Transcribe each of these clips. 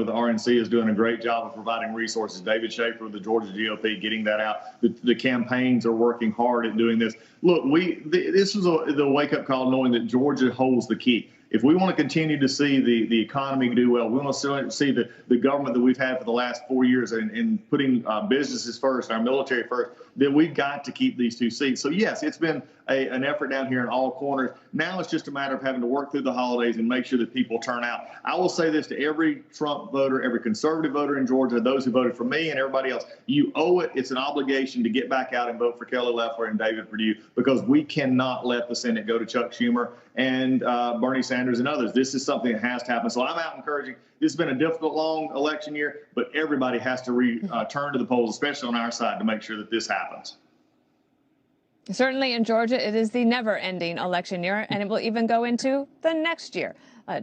The RNC is doing a great job of providing resources. David Schaefer of the Georgia GOP getting that out. The campaigns are working hard at doing this. Look, this was the wake-up call, knowing that Georgia holds the key. If we want to continue to see the economy do well, we want to see the government that we've had for the last 4 years and putting businesses first and our military first, then we've got to keep these 2 seats. So, yes, it's been an effort down here in all corners. Now it's just a matter of having to work through the holidays and make sure that people turn out. I will say this to every Trump voter, every conservative voter in Georgia, those who voted for me and everybody else, you owe it. It's an obligation to get back out and vote for Kelly Loeffler and David Perdue, because we cannot let the Senate go to Chuck Schumer and Bernie Sanders and others. This is something that has to happen. So I'm out encouraging. This has been a difficult, long election year, but everybody has to return to the polls, especially on our side, to make sure that this happens. Certainly in Georgia, it is the never-ending election year, and it will even go into the next year.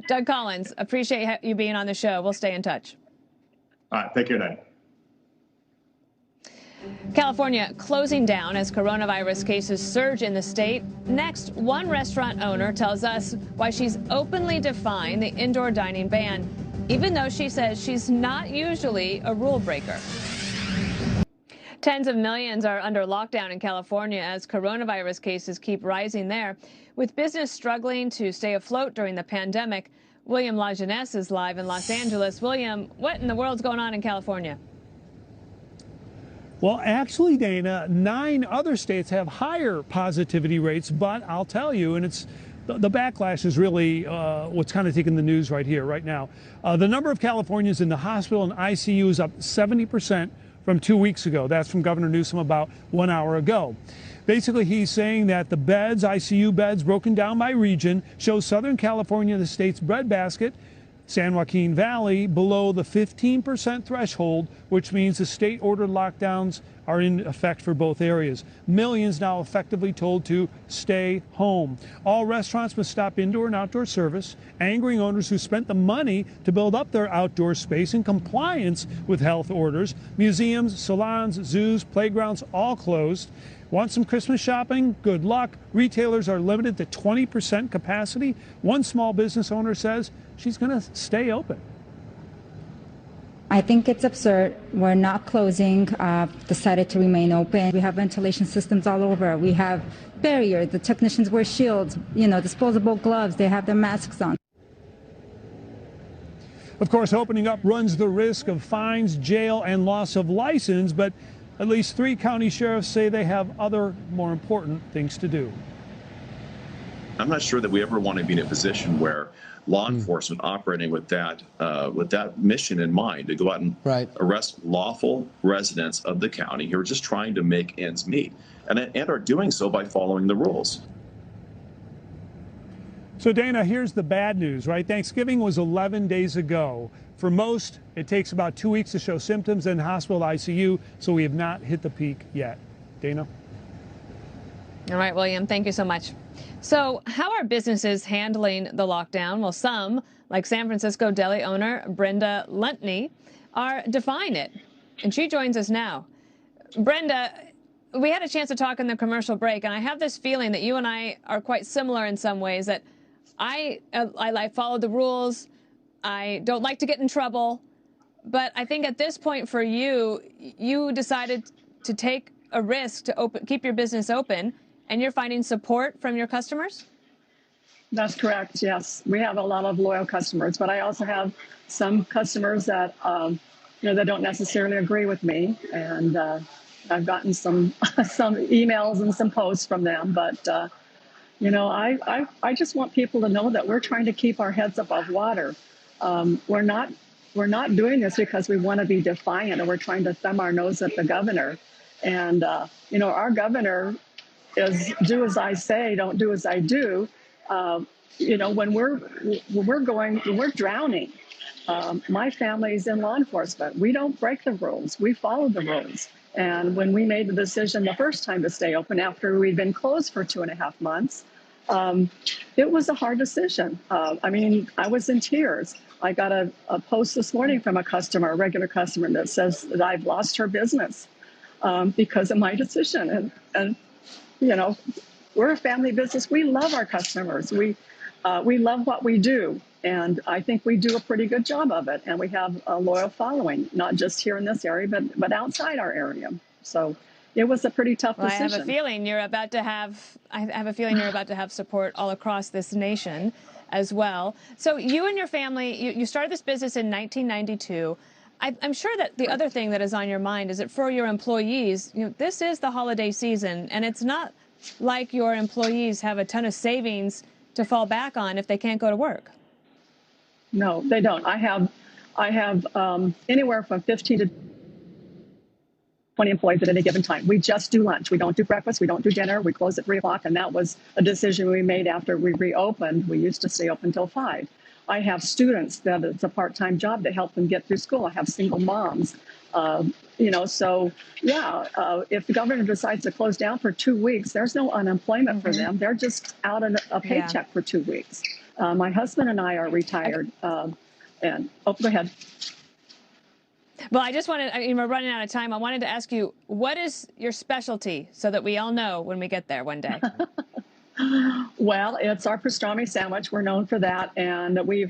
Doug Collins, appreciate you being on the show. We'll stay in touch. All right. Take care, Dan. California closing down as coronavirus cases surge in the state. Next, one restaurant owner tells us why she's openly defying the indoor dining ban, even though she says she's not usually a rule breaker. Tens of millions are under lockdown in California as coronavirus cases keep rising there. With business struggling to stay afloat during the pandemic, William Lajeunesse is live in Los Angeles. William, what in the world's going on in California? Well, actually, Dana, 9 other states have higher positivity rates, but I'll tell you, and it's the backlash is really what's kind of taking the news right here, right now. The number of Californians in the hospital and ICU is up 70% from 2 weeks ago. That's from Governor Newsom about 1 hour ago. Basically, he's saying that the beds, ICU beds broken down by region, show Southern California, the state's breadbasket, San Joaquin Valley, below the 15% threshold, which means the state-ordered lockdowns are in effect for both areas. Millions now effectively told to stay home. All restaurants must stop indoor and outdoor service, angering owners who spent the money to build up their outdoor space in compliance with health orders. Museums, salons, zoos, playgrounds, all closed. Want some Christmas shopping? Good luck. Retailers are limited to 20% capacity. One small business owner says she's going to stay open. I think it's absurd. We're not closing, decided to remain open. We have ventilation systems all over. We have barriers. The technicians wear shields, disposable gloves. They have their masks on. Of course, opening up runs the risk of fines, jail, and loss of license, but at least 3 county sheriffs say they have other, more important things to do. I'm not sure that we ever want to be in a position where law enforcement operating with that mission in mind, to go out and arrest lawful residents of the county who are just trying to make ends meet, and are doing so by following the rules. So, Dana, here's the bad news, right? Thanksgiving was 11 days ago. For most, it takes about 2 weeks to show symptoms in hospital ICU, so we have not hit the peak yet. Dana? All right, William, thank you so much. So how are businesses handling the lockdown? Well, some, like San Francisco deli owner Brenda Luntney, are defying it. And she joins us now. Brenda, we had a chance to talk in the commercial break, and I have this feeling that you and I are quite similar in some ways, that I follow the rules. I don't like to get in trouble. But I think at this point for you, you decided to take a risk to keep your business open, and you're finding support from your customers? That's correct, yes. We have a lot of loyal customers, but I also have some customers that, that don't necessarily agree with me. And I've gotten some emails and some posts from them. But, I just want people to know that we're trying to keep our heads above water. We're not doing this because we want to be defiant, or we're trying to thumb our nose at the governor. And, our governor is do as I say, don't do as I do. When we're drowning, my family's in law enforcement. We don't break the rules. We follow the rules. And when we made the decision the first time to stay open after we'd been closed for 2.5 months, it was a hard decision. I was in tears. I got a post this morning from a regular customer, that says that I've lost her business because of my decision. And we're a family business. We love our customers. We we love what we do. And I think we do a pretty good job of it. And we have a loyal following, not just here in this area, but outside our area. So it was a pretty tough decision. I have a feeling you're about to have support all across this nation as well. So you and your family, you started this business in 1992. I'm sure that the other thing that is on your mind is that for your employees, this is the holiday season, and it's not like your employees have a ton of savings to fall back on if they can't go to work. No, they don't. I have anywhere from 15 to 20 employees at any given time. We just do lunch. We don't do breakfast. We don't do dinner. We close at 3 o'clock. And that was a decision we made after we reopened. We used to stay open until 5. I have students that it's a part-time job to help them get through school. I have single moms. So yeah, if the governor decides to close down for 2 weeks, there's no unemployment for them. They're just out on a paycheck for 2 weeks. My husband and I are retired. Go ahead. Well, we're running out of time. I wanted to ask you, what is your specialty so that we all know when we get there one day? Well, it's our pastrami sandwich. We're known for that. And we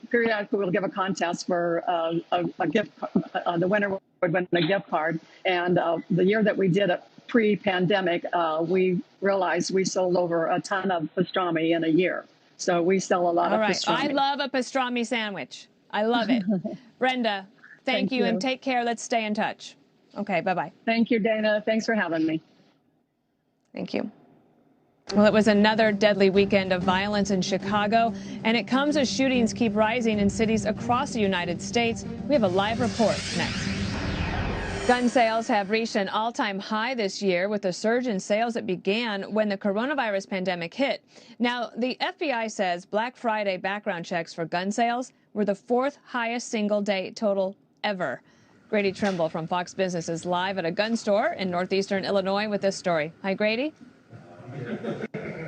periodically will give a contest for a gift. The winner would win a gift card. And the year that we did it pre-pandemic, we realized we sold over a ton of pastrami in a year. So we sell a lot of pastrami. I love a pastrami sandwich. I love it. Brenda, thank you and take care. Let's stay in touch. Okay, bye-bye. Thank you, Dana. Thanks for having me. Thank you. Well, it was another deadly weekend of violence in Chicago, and it comes as shootings keep rising in cities across the United States. We have a live report next. Gun sales have reached an all-time high this year with a surge in sales that began when the coronavirus pandemic hit. Now, the FBI says Black Friday background checks for gun sales were the 4th highest single-day total ever. Grady Trimble from Fox Business is live at a gun store in northeastern Illinois with this story. Hi, Grady.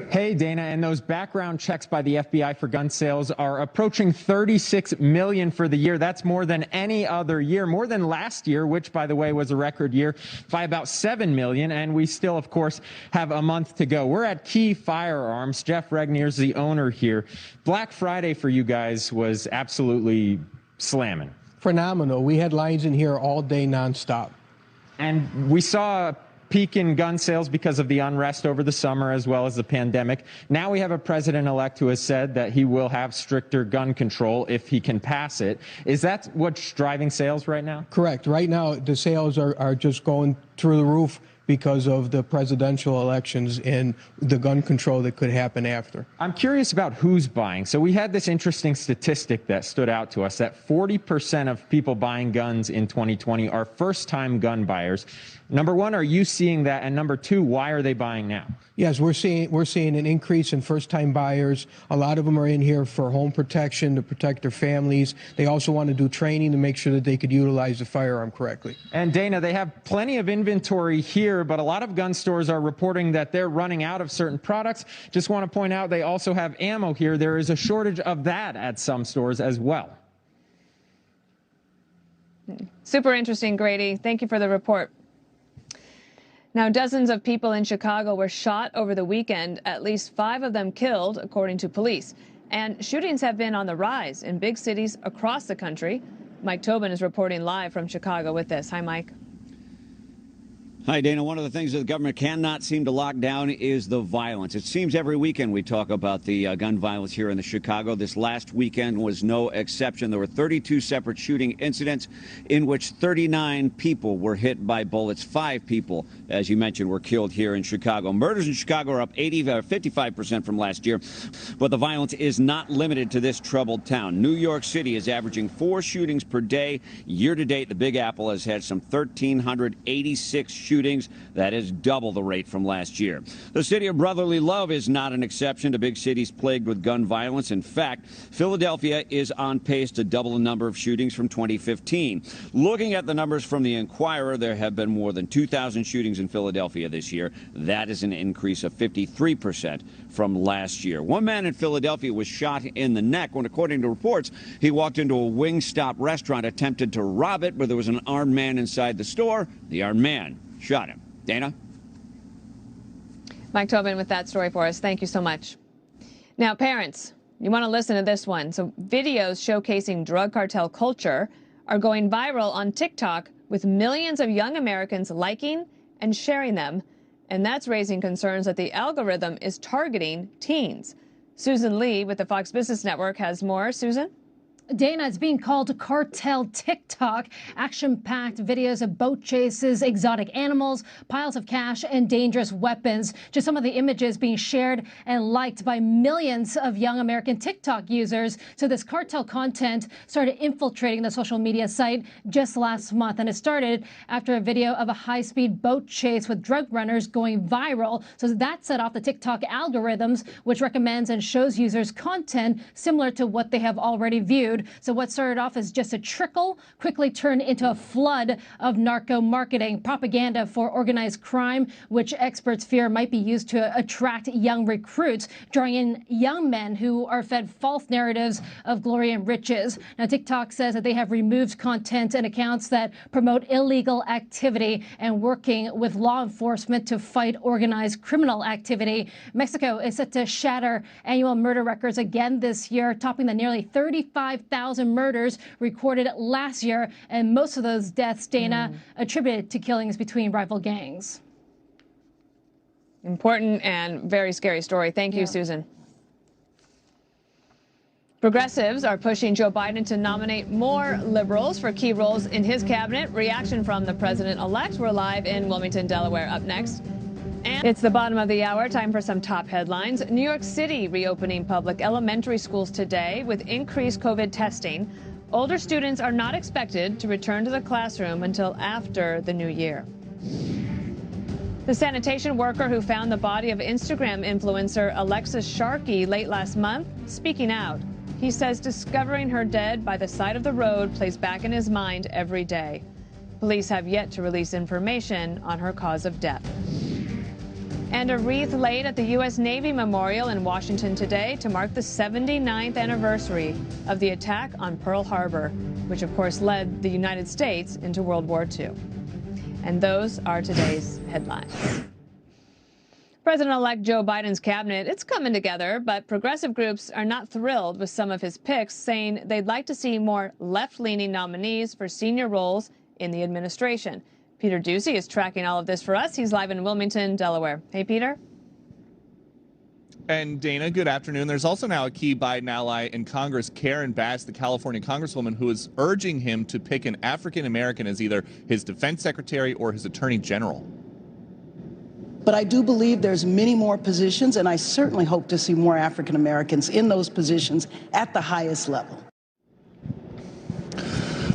Hey, Dana, and those background checks by the FBI for gun sales are approaching 36 million for the year. That's more than any other year, more than last year, which, by the way, was a record year by about 7 million. And we still, of course, have a month to go. We're at Key Firearms. Jeff Regnier's the owner here. Black Friday for you guys was absolutely slamming. Phenomenal. We had lines in here all day nonstop. And we saw peak in gun sales because of the unrest over the summer as well as the pandemic. Now we have a president-elect who has said that he will have stricter gun control if he can pass it. Is that what's driving sales right now? Correct. Right now, the sales are just going through the roof because of the presidential elections and the gun control that could happen after. I'm curious about who's buying. So we had this interesting statistic that stood out to us, that 40% of people buying guns in 2020 are first-time gun buyers. Number one, are you seeing that? And number two, why are they buying now? Yes, we're seeing an increase in first-time buyers. A lot of them are in here for home protection, to protect their families. They also want to do training to make sure that they could utilize the firearm correctly. And Dana, they have plenty of inventory here, but a lot of gun stores are reporting that they're running out of certain products. Just want to point out they also have ammo here. There is a shortage of that at some stores as well. Super interesting, Grady. Thank you for the report. Now, dozens of people in Chicago were shot over the weekend, at least 5 of them killed, according to police. And shootings have been on the rise in big cities across the country. Mike Tobin is reporting live from Chicago with this. Hi, Mike. Hi, Dana. One of the things that the government cannot seem to lock down is the violence. It seems every weekend we talk about the gun violence here in the Chicago. This last weekend was no exception. There were 32 separate shooting incidents in which 39 people were hit by bullets. 5 people, as you mentioned, were killed here in Chicago. Murders in Chicago are up 55% from last year. But the violence is not limited to this troubled town. New York City is averaging 4 shootings per day. Year to date, the Big Apple has had some 1,386 shootings. That is double the rate from last year. The city of brotherly love is not an exception to big cities plagued with gun violence. In fact, Philadelphia is on pace to double the number of shootings from 2015. Looking at the numbers from the Inquirer, there have been more than 2,000 shootings in Philadelphia this year. That is an increase of 53% from last year. One man in Philadelphia was shot in the neck when, according to reports, he walked into a Wingstop restaurant, attempted to rob it, but there was an armed man inside the store. The armed man shot him. Dana? Mike Tobin with that story for us. Thank you so much. Now, parents, You want to listen to this one. So videos showcasing drug cartel culture are going viral on TikTok with millions of young Americans liking and sharing them. And that's raising concerns that the algorithm is targeting teens. Susan Lee with the Fox Business Network has more. Susan? Dana, it's being called cartel TikTok. Action-packed videos of boat chases, exotic animals, piles of cash, and dangerous weapons. Just some of the images being shared and liked by millions of young American TikTok users. So this cartel content started infiltrating the social media site just last month. And it started after a video of a high-speed boat chase with drug runners going viral. So that set off the TikTok algorithms, which recommends and shows users content similar to what they have already viewed. So what started off as just a trickle quickly turned into a flood of narco marketing, propaganda for organized crime, which experts fear might be used to attract young recruits, drawing in young men who are fed false narratives of glory and riches. Now, TikTok says that they have removed content and accounts that promote illegal activity and working with law enforcement to fight organized criminal activity. Mexico is set to shatter annual murder records again this year, topping the nearly 35,000 murders recorded last year, and most of those deaths, Dana, attributed to killings between rival gangs. Important and very scary story. Thank you, Susan. Progressives are pushing Joe Biden to nominate more liberals for key roles in his cabinet. Reaction from the president-elect. We're live in Wilmington, Delaware. Up next. And it's the bottom of the hour. Time for some top headlines. New York City reopening public elementary schools today with increased COVID testing. Older students are not expected to return to the classroom until after the new year. The sanitation worker who found the body of Instagram influencer Alexis Sharkey late last month speaking out. He says discovering her dead by the side of the road plays back in his mind every day. Police have yet to release information on her cause of death. And a wreath laid at the U.S. Navy Memorial in Washington today to mark the 79th anniversary of the attack on Pearl Harbor, which of course led the United States into World War II. And those are today's headlines. President-elect Joe Biden's cabinet, it's coming together, but progressive groups are not thrilled with some of his picks, saying they'd like to see more left-leaning nominees for senior roles in the administration. Peter Doocy is tracking all of this for us. He's live in Wilmington, Delaware. Hey, Peter. And Dana, good afternoon. There's also now a key Biden ally in Congress, Karen Bass, the California congresswoman, who is urging him to pick an African-American as either his defense secretary or his attorney general. But I do believe there's many more positions, and I certainly hope to see more African-Americans in those positions at the highest level.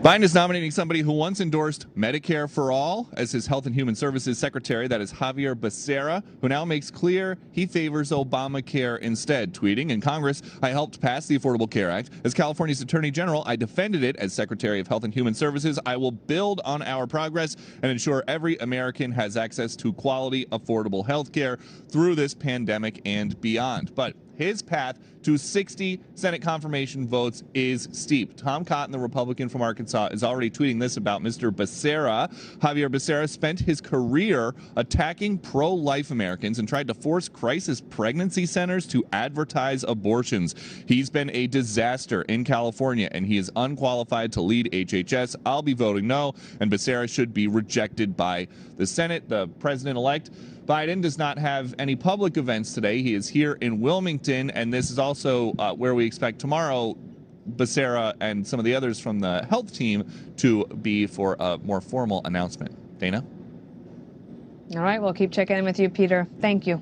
Biden is nominating somebody who once endorsed Medicare for All as his Health and Human Services Secretary. That is Xavier Becerra, who now makes clear he favors Obamacare instead, tweeting, "In Congress, I helped pass the Affordable Care Act. As California's Attorney General, I defended it. As Secretary of Health and Human Services, I will build on our progress and ensure every American has access to quality, affordable health care through this pandemic and beyond." But his path to 60 Senate confirmation votes is steep. Tom Cotton, the Republican from Arkansas, is already tweeting this about Mr. Becerra. Xavier Becerra spent his career attacking pro-life Americans and tried to force crisis pregnancy centers to advertise abortions. He's been a disaster in California, and he is unqualified to lead HHS. I'll be voting no, and Becerra should be rejected by the Senate. The president-elect Biden does not have any public events today. He is here in Wilmington, and this is also where we expect tomorrow Becerra and some of the others from the health team to be for a more formal announcement. Dana? All right, we'll keep checking in with you, Peter. Thank you.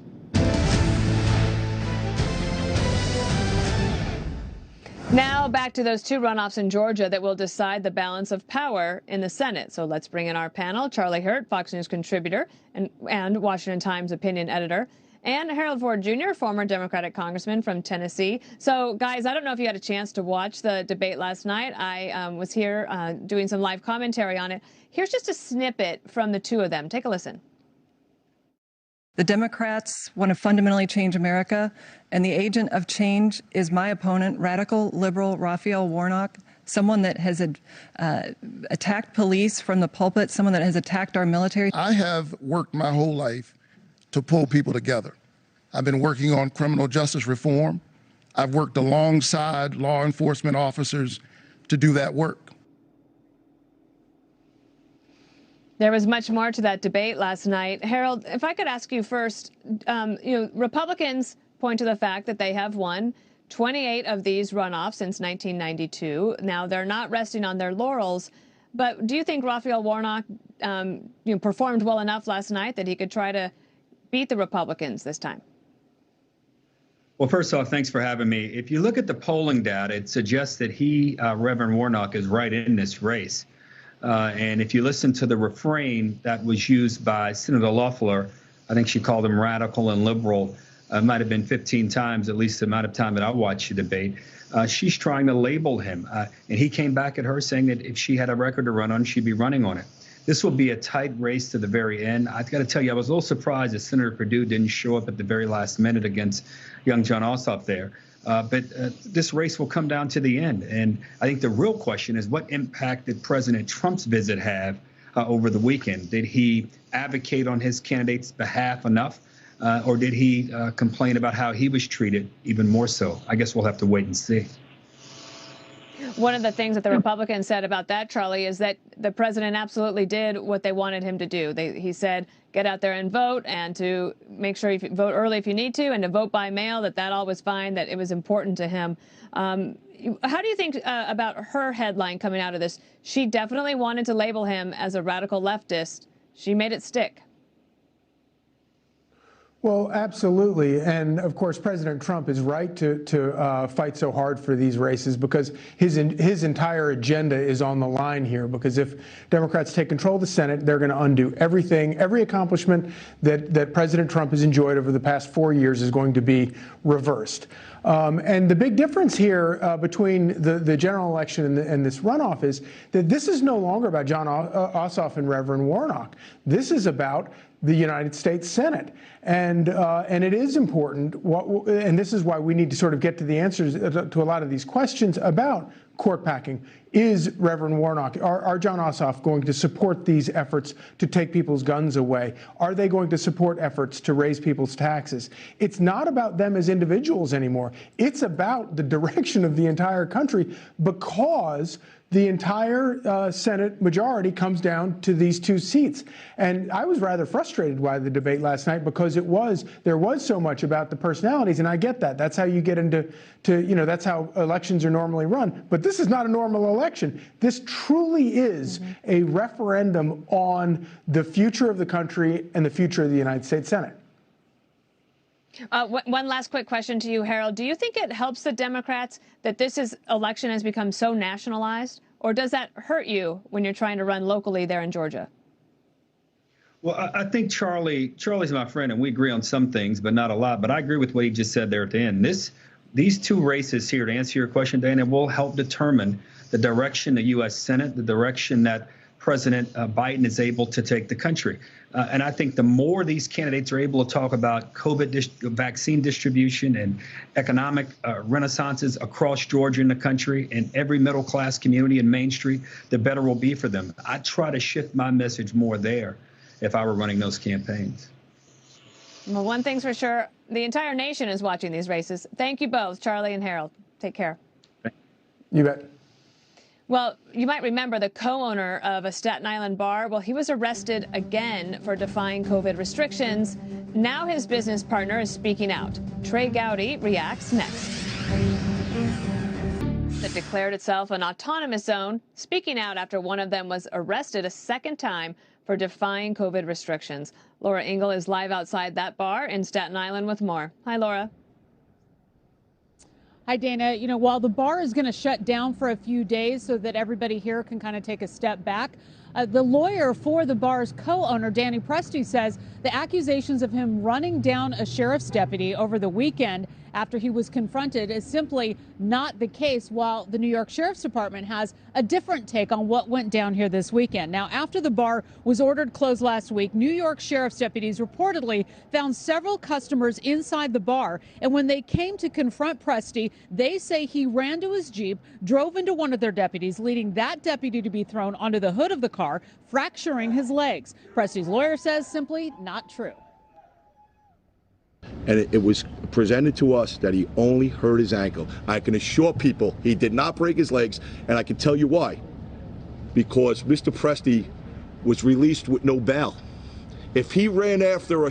Now back to those two runoffs in Georgia that will decide the balance of power in the Senate. So let's bring in our panel. Charlie Hurt, Fox News contributor and Washington Times opinion editor, and Harold Ford Jr., former Democratic congressman from Tennessee. So, guys, I don't know if you had a chance to watch the debate last night. I was here doing some live commentary on it. Here's just a snippet from the two of them. Take a listen. The Democrats want to fundamentally change America, and the agent of change is my opponent, radical liberal Raphael Warnock, someone that has attacked police from the pulpit, someone that has attacked our military. I have worked my whole life to pull people together. I've been working on criminal justice reform. I've worked alongside law enforcement officers to do that work. There was much more to that debate last night. Harold, if I could ask you first, Republicans point to the fact that they have won 28 of these runoffs since 1992. Now, they're not resting on their laurels, but do you think Raphael Warnock performed well enough last night that he could try to beat the Republicans this time? Well, first off, thanks for having me. If you look at the polling data, it suggests that Reverend Warnock, is right in this race. And if you listen to the refrain that was used by Senator Loeffler, I think she called him radical and liberal. It might have been 15 times, at least the amount of time that I watched the debate. She's trying to label him. And he came back at her saying that if she had a record to run on, she'd be running on it. This will be a tight race to the very end. I've got to tell you, I was a little surprised that Senator Perdue didn't show up at the very last minute against young Jon Ossoff there. But this race will come down to the end. And I think the real question is, what impact did President Trump's visit have over the weekend? Did he advocate on his candidate's behalf enough? Or did he complain about how he was treated even more so? I guess we'll have to wait and see. One of the things that the Republicans said about that, Charlie, is that the president absolutely did what they wanted him to do. He said, get out there and vote, and to make sure you vote early if you need to, and to vote by mail, that all was fine, that it was important to him. How do you think about her headline coming out of this? She definitely wanted to label him as a radical leftist. She made it stick. Well, absolutely. And of course, President Trump is right to fight so hard for these races, because his entire agenda is on the line here. Because if Democrats take control of the Senate, they're going to undo everything. Every accomplishment that President Trump has enjoyed over the past 4 years is going to be reversed. And the big difference here between the general election and this runoff is that this is no longer about Jon Ossoff and Reverend Warnock. This is about the United States Senate. And it is important, and this is why we need to sort of get to the answers to a lot of these questions about court packing. Is Reverend Warnock, are Jon Ossoff going to support these efforts to take people's guns away? Are they going to support efforts to raise people's taxes? It's not about them as individuals anymore. It's about the direction of the entire country, because the entire Senate majority comes down to these two seats. And I was rather frustrated by the debate last night, because there was so much about the personalities, and I get that. That's how you get into, that's how elections are normally run. But this is not a normal election. This truly is a referendum on the future of the country and the future of the United States Senate. One last quick question to you, Harold. Do you think it helps the Democrats that this election has become so nationalized, or does that hurt you when you're trying to run locally there in Georgia? Well, I think Charlie's my friend, and we agree on some things, but not a lot. But I agree with what he just said there at the end. These two races here, to answer your question, Dana, will help determine the direction the U.S. Senate, the direction that President Biden is able to take the country. And I think the more these candidates are able to talk about COVID vaccine distribution and economic renaissances across Georgia and the country and every middle class community in Main Street, the better will be for them. I try to shift my message more there if I were running those campaigns. Well, one thing's for sure, the entire nation is watching these races. Thank you both, Charlie and Harold. Take care. You bet. Well, you might remember the co-owner of a Staten Island bar. Well, he was arrested again for defying COVID restrictions. Now his business partner is speaking out. Trey Gowdy reacts next. That declared itself an autonomous zone, speaking out after one of them was arrested a second time for defying COVID restrictions. Laura Ingle is live outside that bar in Staten Island with more. Hi, Laura. Hi, Dana. While the bar is going to shut down for a few days so that everybody here can kind of take a step back, the lawyer for the bar's co-owner, Danny Presti, says the accusations of him running down a sheriff's deputy over the weekend after he was confronted is simply not the case, while the New York Sheriff's Department has a different take on what went down here this weekend. Now, after the bar was ordered closed last week, New York Sheriff's deputies reportedly found several customers inside the bar, and when they came to confront Presti, they say he ran to his Jeep, drove into one of their deputies, leading that deputy to be thrown onto the hood of the car, fracturing his legs. Presti's lawyer says simply not true. and it was presented to us that he only hurt his ankle. I can assure people he did not break his legs, and I can tell you why. Because Mr. Presti was released with no bail. If he ran over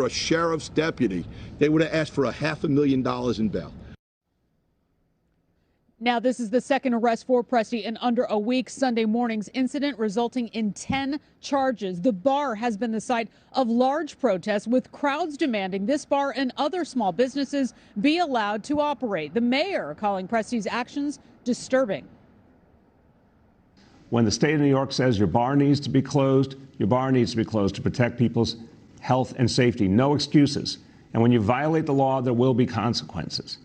a sheriff's deputy, they would have asked for $500,000 in bail. Now, this is the second arrest for Presti in under a week. Sunday morning's incident resulting in 10 charges. The bar has been the site of large protests, with crowds demanding this bar and other small businesses be allowed to operate. The mayor calling Presti's actions disturbing. When the state of New York says your bar needs to be closed, your bar needs to be closed to protect people's health and safety. No excuses. And when you violate the law, there will be consequences.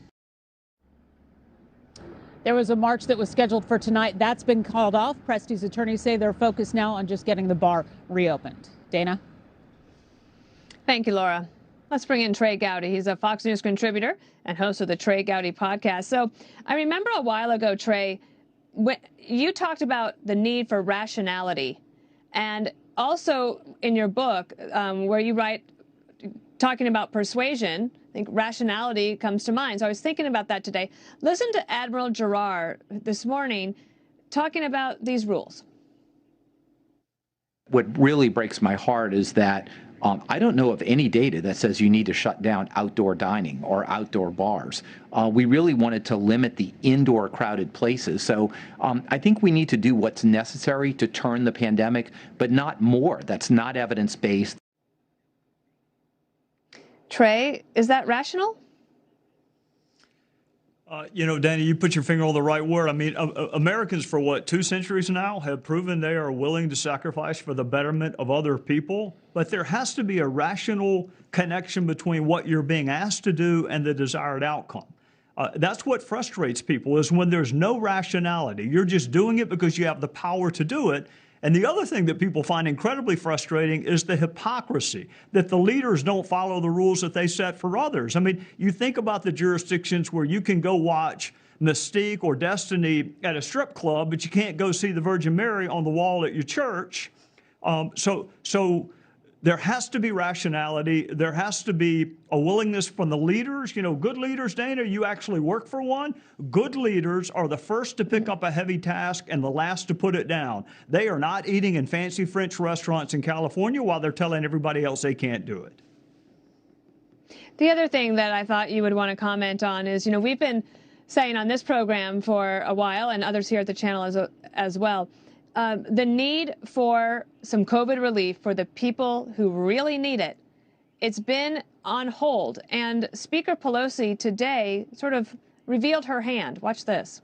There was a march that was scheduled for tonight. That's been called off. Presti's attorneys say they're focused now on just getting the bar reopened. Dana? Thank you, Laura. Let's bring in Trey Gowdy. He's a Fox News contributor and host of the Trey Gowdy podcast. So I remember a while ago, Trey, when you talked about the need for rationality, and also in your book where you write, talking about persuasion, I think rationality comes to mind. So I was thinking about that today. Listen to Admiral Giroir this morning talking about these rules. What really breaks my heart is that I don't know of any data that says you need to shut down outdoor dining or outdoor bars. We really wanted to limit the indoor crowded places. So I think we need to do what's necessary to turn the pandemic, but not more. That's not evidence-based. Trey, is that rational? Danny, you put your finger on the right word. I mean, Americans for 2 centuries now have proven they are willing to sacrifice for the betterment of other people. But there has to be a rational connection between what you're being asked to do and the desired outcome. That's what frustrates people, is when there's no rationality. You're just doing it because you have the power to do it. And the other thing that people find incredibly frustrating is the hypocrisy, that the leaders don't follow the rules that they set for others. I mean, you think about the jurisdictions where you can go watch Mystique or Destiny at a strip club, but you can't go see the Virgin Mary on the wall at your church. So there has to be rationality. There has to be a willingness from the leaders. Good leaders, Dana, you actually work for one. Good leaders are the first to pick up a heavy task and the last to put it down. They are not eating in fancy French restaurants in California while they're telling everybody else they can't do it. The other thing that I thought you would want to comment on is, we've been saying on this program for a while, and others here at the channel as well, the need for some COVID relief for the people who really need it. It's been on hold, and Speaker Pelosi today sort of revealed her hand. Watch this.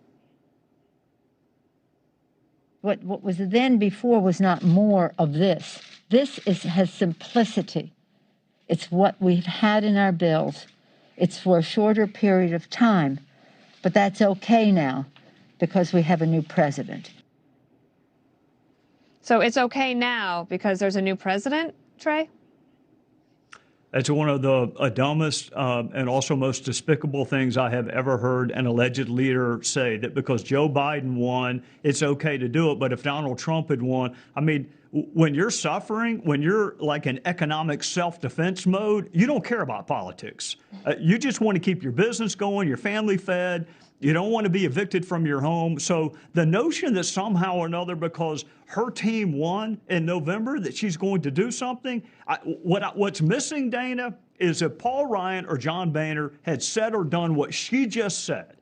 What was then before was not more of this. This has simplicity. It's what we've had in our bills. It's for a shorter period of time, but that's okay now because we have a new president. So it's okay now because there's a new president, Trey? That's one of the dumbest and also most despicable things I have ever heard an alleged leader say, that because Joe Biden won, it's okay to do it. But if Donald Trump had won, I mean, when you're suffering, when you're like in economic self-defense mode, you don't care about politics. You just want to keep your business going, your family fed. You don't want to be evicted from your home. So the notion that somehow or another, because her team won in November, that she's going to do something, what's missing, Dana, is if Paul Ryan or John Boehner had said or done what she just said,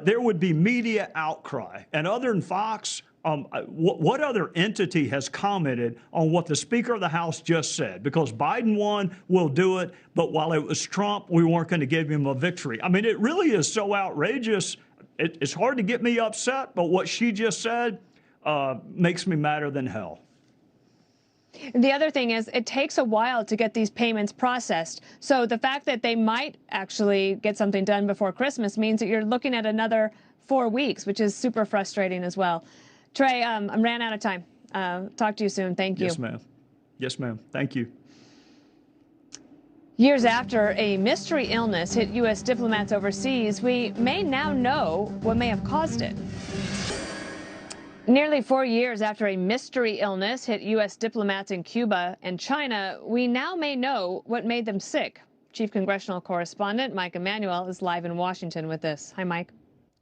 there would be media outcry. And other than Fox, what other entity has commented on what the Speaker of the House just said? Because Biden won, we'll do it, but while it was Trump, we weren't going to give him a victory. I mean, it really is so outrageous. It's hard to get me upset, but what she just said makes me madder than hell. The other thing is it takes a while to get these payments processed. So the fact that they might actually get something done before Christmas means that you're looking at another 4 weeks, which is super frustrating as well. Trey, I ran out of time. Talk to you soon. Thank you. Yes, ma'am. Yes, ma'am. Thank you. Years after a mystery illness hit U.S. diplomats overseas, we may now know what may have caused it. Nearly 4 years after a mystery illness hit U.S. diplomats in Cuba and China, we now may know what made them sick. Chief Congressional Correspondent Mike Emanuel is live in Washington with this. Hi, Mike.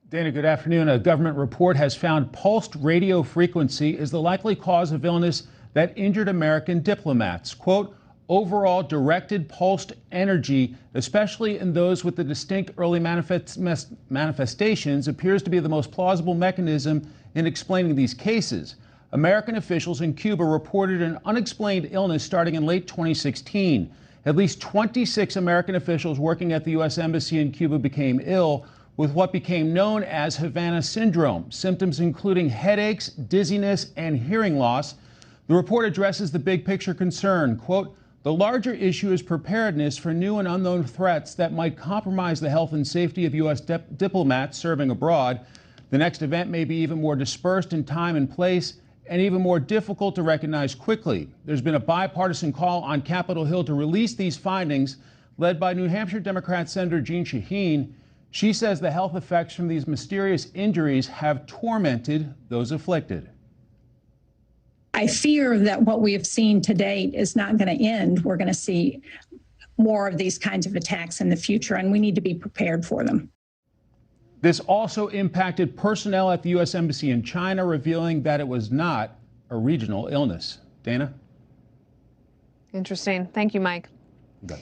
Dana, good afternoon. A government report has found pulsed radio frequency is the likely cause of illness that injured American diplomats. Quote, overall directed pulsed energy, especially in those with the distinct early manifestations, appears to be the most plausible mechanism in explaining these cases. American officials in Cuba reported an unexplained illness starting in late 2016. At least 26 American officials working at the U.S. Embassy in Cuba became ill with what became known as Havana syndrome, symptoms including headaches, dizziness, and hearing loss. The report addresses the big picture concern. Quote, the larger issue is preparedness for new and unknown threats that might compromise the health and safety of U.S. diplomats serving abroad. The next event may be even more dispersed in time and place and even more difficult to recognize quickly. There's been a bipartisan call on Capitol Hill to release these findings, led by New Hampshire Democrat Senator Jeanne Shaheen. She says the health effects from these mysterious injuries have tormented those afflicted. I fear that what we have seen to date is not going to end. We're going to see more of these kinds of attacks in the future, and we need to be prepared for them. This also impacted personnel at the U.S. Embassy in China, revealing that it was not a regional illness. Dana? Interesting. Thank you, Mike. Okay.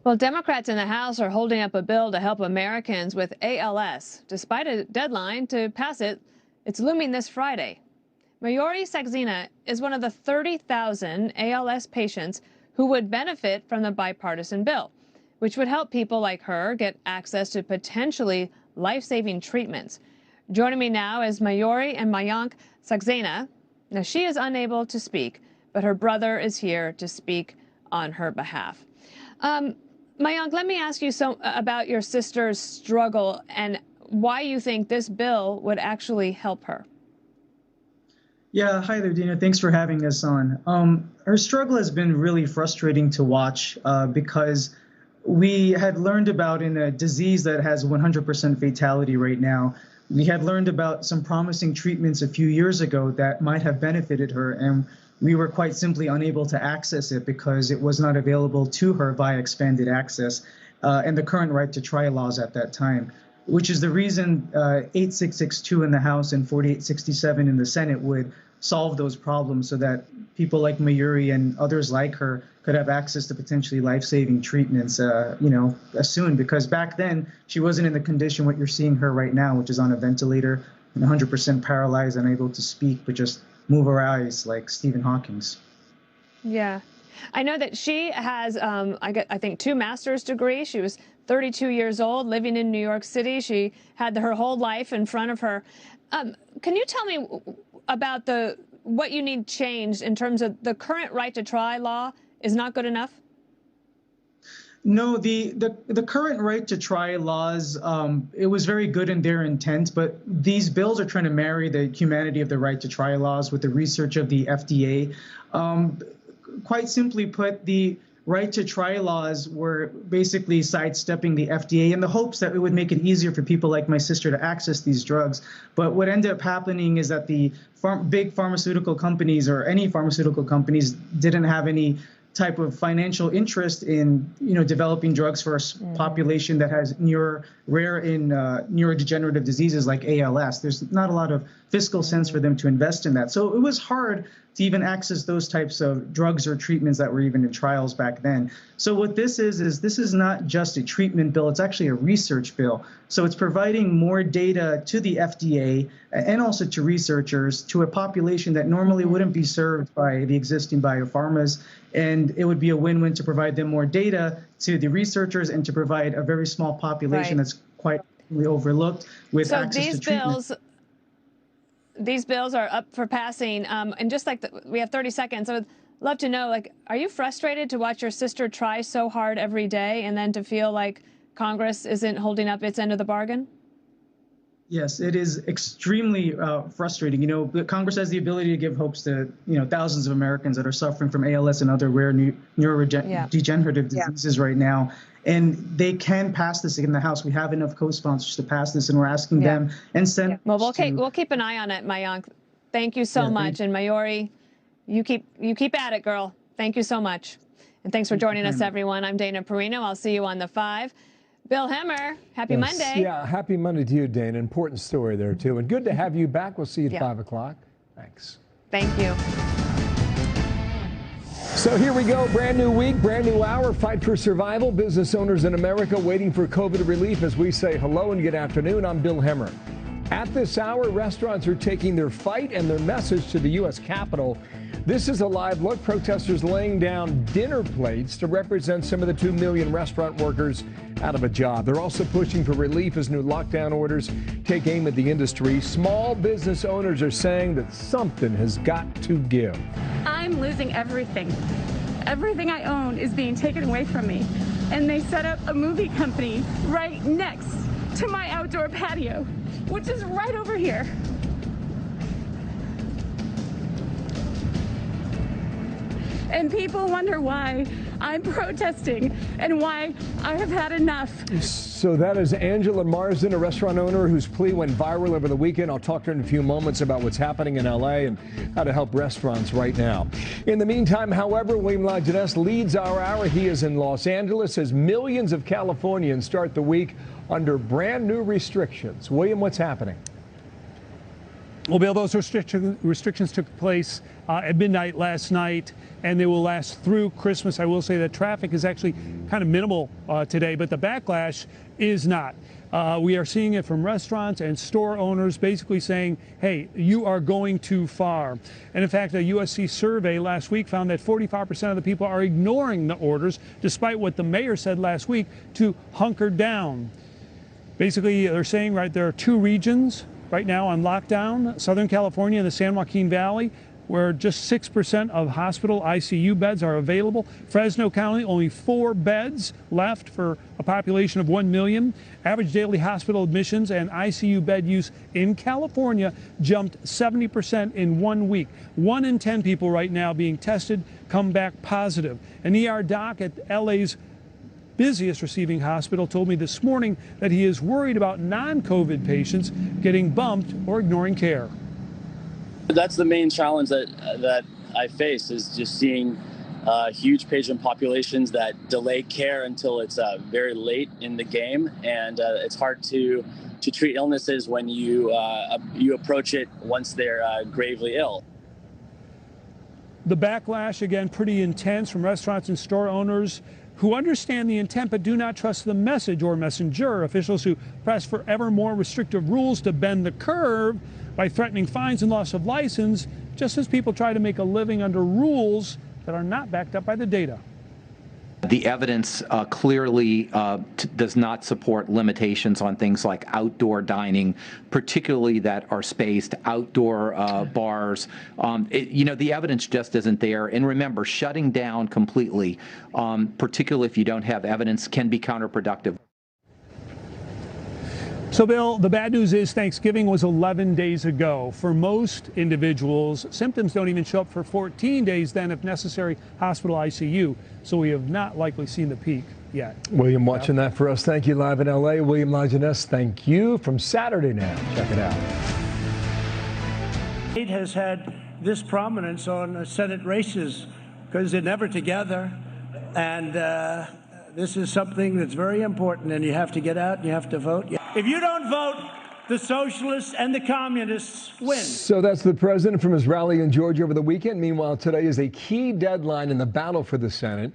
Well, Democrats in the House are holding up a bill to help Americans with ALS. Despite a deadline to pass it, it's looming this Friday. Mayuri Saxena is one of the 30,000 ALS patients who would benefit from the bipartisan bill, which would help people like her get access to potentially life-saving treatments. Joining me now is Mayuri and Mayank Saxena. Now, she is unable to speak, but her brother is here to speak on her behalf. Mayank, let me ask you about your sister's struggle and why you think this bill would actually help her. Yeah, hi there, Dina. Thanks for having us on. Her struggle has been really frustrating to watch because we had learned about in a disease that has 100% fatality right now. We had learned about some promising treatments a few years ago that might have benefited her, and we were quite simply unable to access it because it was not available to her via expanded access and the current right to try laws at that time, which is the reason 8662 in the House and 4867 in the Senate would solve those problems so that people like Mayuri and others like her could have access to potentially life-saving treatments, soon. Because back then, she wasn't in the condition what you're seeing her right now, which is on a ventilator and 100% paralyzed, unable to speak, but just move her eyes like Stephen Hawking's. Yeah. I know that she has, I think, 2 master's degrees. She was 32 years old, living in New York City. She had her whole life in front of her. Can you tell me about what you need changed in terms of the current right to try law is not good enough? No, the current right to try laws, it was very good in their intent, but these bills are trying to marry the humanity of the right to try laws with the research of the FDA. Quite simply put, the right to try laws were basically sidestepping the FDA in the hopes that it would make it easier for people like my sister to access these drugs. But what ended up happening is that the big pharmaceutical companies or any pharmaceutical companies didn't have any type of financial interest in, developing drugs for a population that has rare in neurodegenerative diseases like ALS. There's not a lot of fiscal sense for them to invest in that. So it was hard to even access those types of drugs or treatments that were even in trials back then. So what this is this is not just a treatment bill, it's actually a research bill. So it's providing more data to the FDA and also to researchers, to a population that normally wouldn't be served by the existing biopharmas. And it would be a win-win to provide them more data to the researchers and to provide a very small population that's quite overlooked with access to treatment. These bills are up for passing, and just like we have 30 seconds, I would love to know, are you frustrated to watch your sister try so hard every day and then to feel like Congress isn't holding up its end of the bargain? Yes, it is extremely frustrating. Congress has the ability to give hopes to, thousands of Americans that are suffering from ALS and other rare neurodegenerative diseases right now. And they can pass this in the House. We have enough co-sponsors to pass this, and we're asking them and send. Well, we'll keep an eye on it, Mayank. Thank you so much. And Mayuri, you keep at it, girl. Thank you so much. And thanks for joining us, everyone. I'm Dana Perino. I'll see you on the 5. Bill Hemmer, happy Monday. Yeah, happy Monday to you, Dana. Important story there, too. And good to have you back. We'll see you at 5 o'clock. Thanks. Thank you. So here we go. Brand new week, brand new hour. Fight for survival. Business owners in America waiting for COVID relief as we say hello and good afternoon. I'm Bill Hemmer. At this hour, restaurants are taking their fight and their message to the U.S. Capitol. This is a live look. Protesters laying down dinner plates to represent some of the 2 million restaurant workers out of a job. They're also pushing for relief as new lockdown orders take aim at the industry. Small business owners are saying that something has got to give. I'm losing everything. Everything I own is being taken away from me. And they set up a movie company right next to my outdoor patio, which is right over here. And people wonder why I'm protesting and why I have had enough. So that is Angela Marsden, a restaurant owner whose plea went viral over the weekend. I'll talk to her in a few moments about what's happening in L.A. and how to help restaurants right now. In the meantime, however, William Lajeunesse leads our hour. He is in Los Angeles as millions of Californians start the week under brand new restrictions. William, what's happening? Well, Bill, those restrictions took place at midnight last night, and they will last through Christmas. I will say that traffic is actually kind of minimal today, but the backlash is not. We are seeing it from restaurants and store owners basically saying, hey, you are going too far. And in fact, a USC survey last week found that 45% of the people are ignoring the orders, despite what the mayor said last week, to hunker down. Basically, they're saying, right, there are 2 regions right now on lockdown, Southern California and the San Joaquin Valley, where just 6% of hospital ICU beds are available. Fresno County, only 4 beds left for a population of 1 million. Average daily hospital admissions and ICU bed use in California jumped 70% in 1 week. 1 in 10 people right now being tested come back positive. An ER doc at LA's busiest receiving hospital told me this morning that he is worried about non-COVID patients getting bumped or ignoring care. That's the main challenge that I face, is just seeing huge patient populations that delay care until it's very late in the game, and it's hard to treat illnesses when you approach it once they're gravely ill. The backlash, again, pretty intense from restaurants and store owners who understand the intent but do not trust the message or messenger. Officials who press for ever more restrictive rules to bend the curve by threatening fines and loss of license, just as people try to make a living under rules that are not backed up by the data. The evidence clearly does not support limitations on things like outdoor dining, particularly that are spaced, outdoor bars. The evidence just isn't there. And remember, shutting down completely, particularly if you don't have evidence, can be counterproductive. So, Bill, the bad news is Thanksgiving was 11 days ago. For most individuals, symptoms don't even show up for 14 days, then, if necessary, hospital ICU. So we have not likely seen the peak yet. William watching that for us. Thank you. Live in L.A., William Lajeunesse, thank you. From Saturday Now. Check it out. State has had this prominence on Senate races because they're never together. And this is something that's very important, and you have to get out and you have to vote. If you don't vote, the socialists and the communists win. So that's the president from his rally in Georgia over the weekend. Meanwhile, today is a key deadline in the battle for the Senate.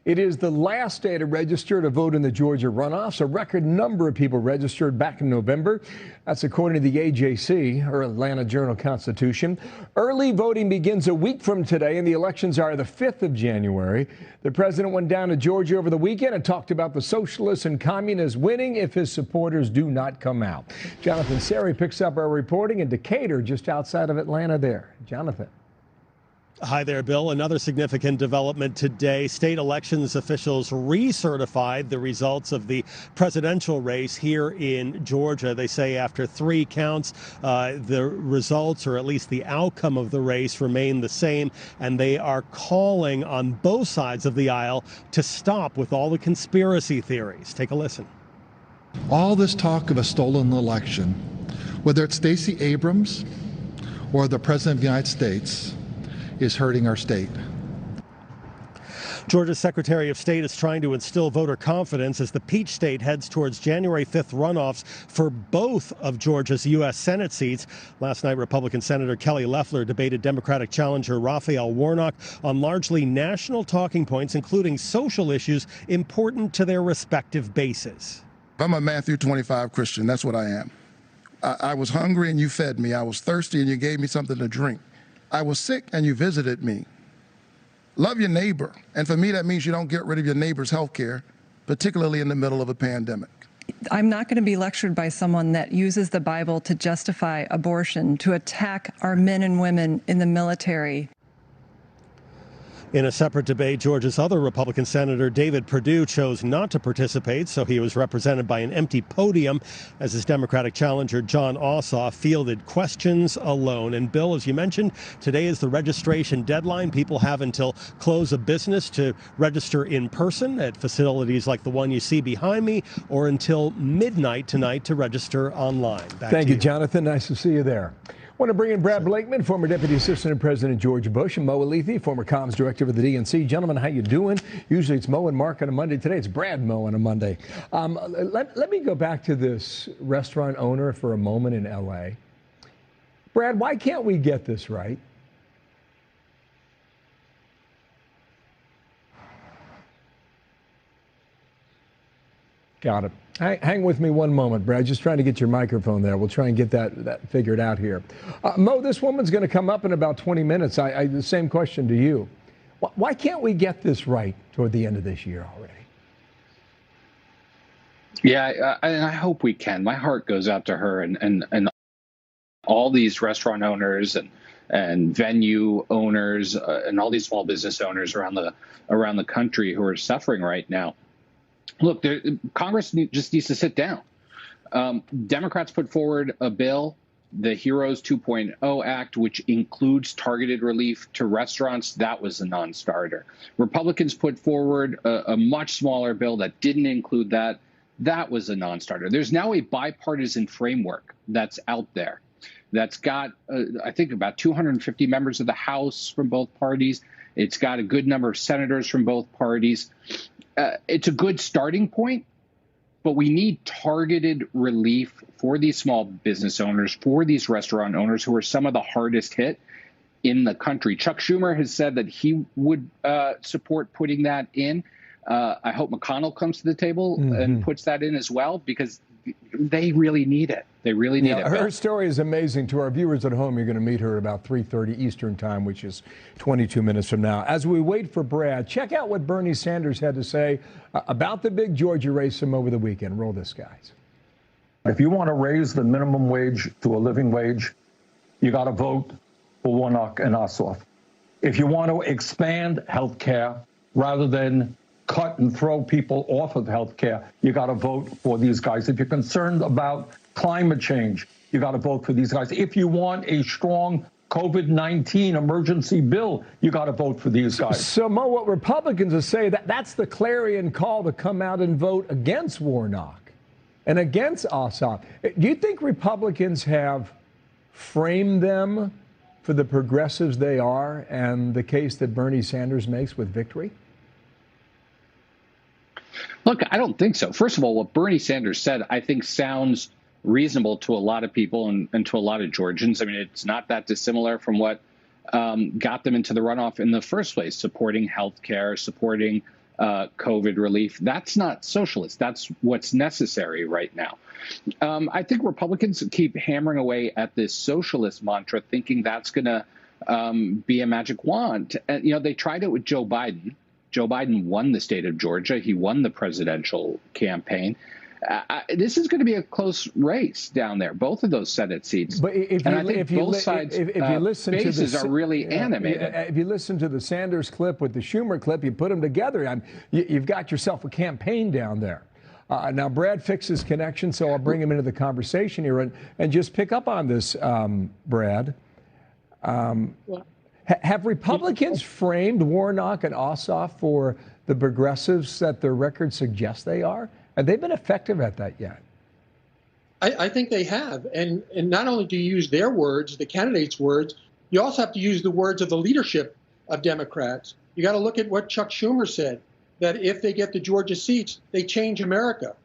It is the last day to register to vote in the Georgia runoffs. A record number of people registered back in November. That's according to the AJC, or Atlanta Journal-Constitution. Early voting begins a week from today, and the elections are the 5th of January. The president went down to Georgia over the weekend and talked about the socialists and communists winning if his supporters do not come out. Jonathan Seri picks up our reporting in Decatur, just outside of Atlanta there. Jonathan. Hi there, Bill. Another significant development today. State elections officials recertified the results of the presidential race here in Georgia. They say after 3 counts, the results, or at least the outcome of the race, remain the same, and they are calling on both sides of the aisle to stop with all the conspiracy theories. Take a listen. All this talk of a stolen election, whether it's Stacey Abrams or the President of the United States, is hurting our state. Georgia's Secretary of State is trying to instill voter confidence as the Peach State heads towards January 5th runoffs for both of Georgia's U.S. Senate seats. Last night, Republican Senator Kelly Loeffler debated Democratic challenger Raphael Warnock on largely national talking points, including social issues important to their respective bases. I'm a Matthew 25 Christian. That's what I am. I was hungry and you fed me. I was thirsty and you gave me something to drink. I was sick and you visited me. Love your neighbor. And for me, that means you don't get rid of your neighbor's health care, particularly in the middle of a pandemic. I'm not going to be lectured by someone that uses the Bible to justify abortion, to attack our men and women in the military. In a separate debate, Georgia's other Republican Senator David Perdue chose not to participate, so he was represented by an empty podium as his Democratic challenger Jon Ossoff fielded questions alone. And Bill, as you mentioned, today is the registration deadline. People have until close of business to register in person at facilities like the one you see behind me, or until midnight tonight to register online. Thank you, Jonathan. Nice to see you there. I want to bring in Brad Blakeman, former Deputy Assistant President George Bush, and Mo Elleithee, former comms director of the DNC. Gentlemen, how you doing? Usually it's Mo and Mark on a Monday. Today it's Brad Mo on a Monday. Let me go back to this restaurant owner for a moment in L.A. Brad, why can't we get this right? Got it. Hang with me one moment, Brad. Just trying to get your microphone there. We'll try and get that figured out here. Mo, this woman's going to come up in about 20 minutes. The same question to you. Why can't we get this right toward the end of this year already? Yeah, and I hope we can. My heart goes out to her and all these restaurant owners and venue owners and all these small business owners around the country who are suffering right now. Look, Congress just needs to sit down. Democrats put forward a bill, the Heroes 2.0 Act, which includes targeted relief to restaurants. That was a non-starter. Republicans put forward a much smaller bill that didn't include that. That was a non-starter. There's now a bipartisan framework that's out there that's got, I think, about 250 members of the House from both parties. It's got a good number of senators from both parties. It's a good starting point, but we need targeted relief for these small business owners, for these restaurant owners who are some of the hardest hit in the country. Chuck Schumer has said that he would support putting that in. I hope McConnell comes to the table and puts that in as well, because they really need it. They really need it. Her story is amazing. To our viewers at home, you're going to meet her at about 3:30 Eastern time, which is 22 minutes from now. As we wait for Brad, check out what Bernie Sanders had to say about the big Georgia race from over the weekend. Roll this, guys. If you want to raise the minimum wage to a living wage, you got to vote for Warnock and Ossoff. If you want to expand health care rather than cut and throw people off of health care, you got to vote for these guys. If you're concerned about climate change, you got to vote for these guys. If you want a strong COVID-19 emergency bill, you got to vote for these guys. So, Mo, what Republicans are saying, that's the clarion call to come out and vote against Warnock and against Ossoff. Do you think Republicans have framed them for the progressives they are and the case that Bernie Sanders makes with victory? Look, I don't think so. First of all, what Bernie Sanders said, I think, sounds reasonable to a lot of people and to a lot of Georgians. I mean, it's not that dissimilar from what got them into the runoff in the first place, supporting health care, supporting COVID relief. That's not socialist. That's what's necessary right now. I think Republicans keep hammering away at this socialist mantra, thinking that's going to be a magic wand. And, they tried it with Joe Biden. Joe Biden won the state of Georgia. He won the presidential campaign. This is going to be a close race down there, both of those Senate seats. But if you listen to bases are really animated. If you listen to the Sanders clip with the Schumer clip, you put them together, you've got yourself a campaign down there. Now, Brad fixed his connection, so I'll bring him into the conversation here and just pick up on this, Brad. Have Republicans framed Warnock and Ossoff for the progressives that their record suggests they are? Have they been effective at that yet? I think they have. And not only do you use their words, the candidates' words, you also have to use the words of the leadership of Democrats. You got to look at what Chuck Schumer said, that if they get the Georgia seats, they change America.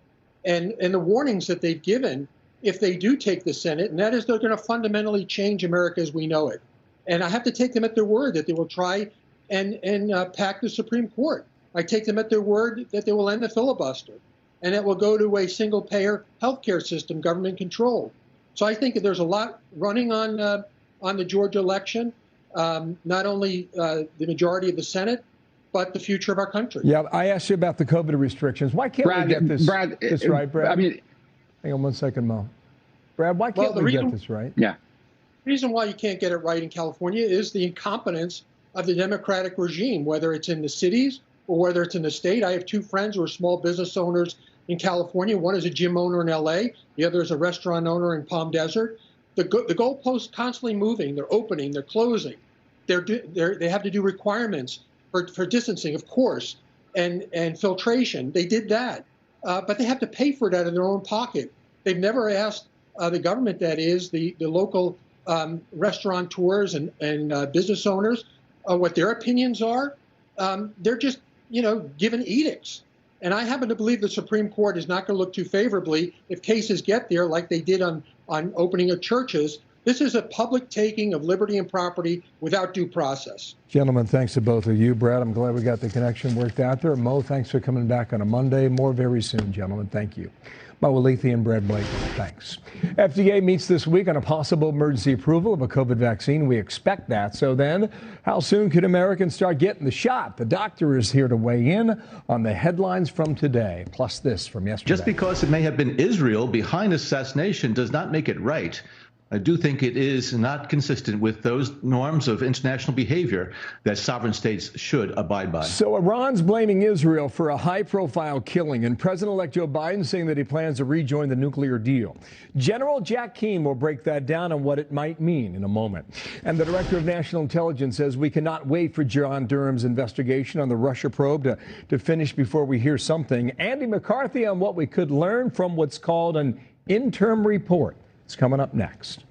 And the warnings that they've given, if they do take the Senate, and that is they're going to fundamentally change America as we know it. And I have to take them at their word that they will try and pack the Supreme Court. I take them at their word that they will end the filibuster, and it will go to a single-payer healthcare system, government-controlled. So I think that there's a lot running on the Georgia election, not only the majority of the Senate, but the future of our country. Yeah, I asked you about the COVID restrictions. Why can't we get this right, Brad? I mean, hang on one second, Mo. Brad, why can't we get this right? Yeah. The reason why you can't get it right in California is the incompetence of the Democratic regime, whether it's in the cities or whether it's in the state. I have two friends who are small business owners in California. One is a gym owner in LA. The other is a restaurant owner in Palm Desert. The goalposts constantly moving. They're opening. They're closing. They have to do requirements for distancing, of course, and filtration. They did that, but they have to pay for it out of their own pocket. They've never asked the government, that is, the local restaurateurs and business owners, what their opinions are. They're just, given edicts. And I happen to believe the Supreme Court is not going to look too favorably if cases get there like they did on opening of churches. This is a public taking of liberty and property without due process. Gentlemen, thanks to both of you. Brad, I'm glad we got the connection worked out there. Mo, thanks for coming back on a Monday. More very soon, gentlemen. Thank you. Mo Elleithee and Brad Blake, thanks. FDA meets this week on a possible emergency approval of a COVID vaccine. We expect that. So then, how soon could Americans start getting the shot? The doctor is here to weigh in on the headlines from today, plus this from yesterday. Just because it may have been Israel behind assassination does not make it right. I do think it is not consistent with those norms of international behavior that sovereign states should abide by. So Iran's blaming Israel for a high-profile killing, and President-elect Joe Biden saying that he plans to rejoin the nuclear deal. General Jack Keane will break that down and what it might mean in a moment. And the Director of National Intelligence says we cannot wait for John Durham's investigation on the Russia probe to finish before we hear something. Andy McCarthy on what we could learn from what's called an interim report. It's coming up next.